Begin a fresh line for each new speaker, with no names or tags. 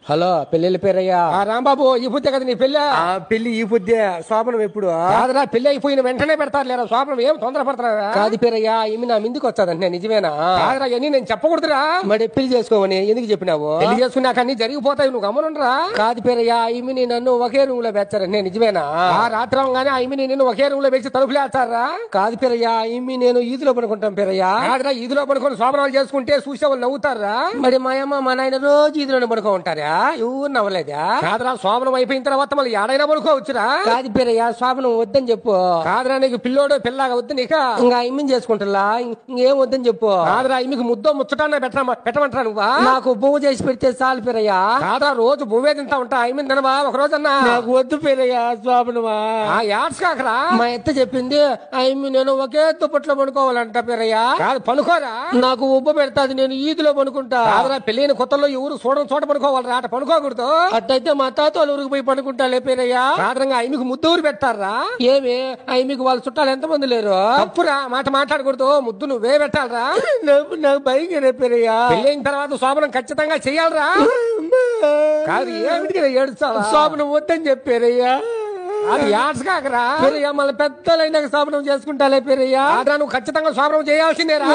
hello పెళ్లి పేరయ్యా రాంబాబు ఈ పొద్దే కదా నీ పెళ్ళి
పెళ్లి ఈ పొద్దే శోభనం ఎప్పుడు
కాదురా పెళ్లి అయిపోయిన వెంటనే పెడతారు లేరా శోభనం ఏం తొందర పడతారా కాదు పేరయ్యా ఈమె నా ముందుకు వచ్చాదంటే నిజమేనా కాదురా ఇవన్నీ నేను చెప్పకూడదురా మరి పెళ్లి చేసుకోమని ఎందుకు చెప్పినావు పెళ్లి చేసుకున్నాక అన్ని జరిగిపోతాయి నువ్వు గమనుండరా కాదు పేరయ్యా ఈమెని నన్ను ఒకే రూమ్ లో పెంచారంటే నిజమేనా ఆ రాత్రంగానే ఈమెని నేను ఒకే రూమ్ లో పెంచి తలుపులు వేస్తారా కాదు పేరయ్యా ఈమె నేను ఈదులో పడుకుంటాం పేరయ్యా కాదురా ఈదులో పడుకొని శోభనాలు చేసుకుంటే చూసే వాళ్ళు నవ్వుతారా మరి మా అమ్మ మా నాయన రోజు ఈదులోనే పడుకో ఉంటారా ఎవరు నవ్వలేదా కాదురా శోభనం అయిపోయిన తర్వాత మళ్ళీ ఏడైనా పడుకోవచ్చురా కాదు పేరయ్యా శోభనం వద్దని చెప్పు కాదురా నీకు పిల్లోడు పిల్లగా వద్దు నీక ఇంకా ఇమ్మిని చేసుకుంటా ఇంకేం వద్దని చెప్పు కాదురా మీకు ముద్దో ముచ్చటాన్న పెట్టమంటారా నువ్వా నాకు పువ్వు చేసి పెడితే చాలు పేరయ్యా కాదురా రోజు పువ్వే తింటా ఉంటా ఇమ్మిని తినవా ఒక రోజు అన్నా నాకు వద్దు పేరయ్యా శోభనమా యాడ్స్ కాకరా మా ఎత్త చెప్పింది ఇమ్మి నేను ఒకే దుప్పట్లో పడుకోవాలంట పేరయ్యా కాదు పనుకోరా నాకు ఉబ్బ పెడతాది నేను ఈదులో పనుకుంటా కాదురా పెళ్ళైన కొత్తలో ఎవరు చోట పడుకోవాలి ఆట పనుకోకూడదు అట్టయితే మా తాత వాళ్ళ ఊరికి పోయి పడుకుంటా లేపేరయ్యా కాదరంగా ఐమికి ముద్దూరు పెట్టారా ఏమి ఐమికి వాళ్ళ చుట్టాలు ఎంత మంది లేరు తప్పురా మాట మాట్లాడకూడదు ముద్దు నువ్వే పెట్టాలరా నాకు భయం రేపేరయ్యా పెళ్ళైన తర్వాత శోభనం ఖచ్చితంగా చెయ్యాలరా కాదు ఏమిటి ఏడుస్తావా శోభనం వద్దని చెప్పారయ్యా అది యాడ్స్ కాకరా పేరయ్యా మళ్ళీ పెద్దలైనాక శోభనం చేసుకుంటా పేరయ్యా నువ్వు ఖచ్చితంగా శోభనం చేయాల్సిందేరా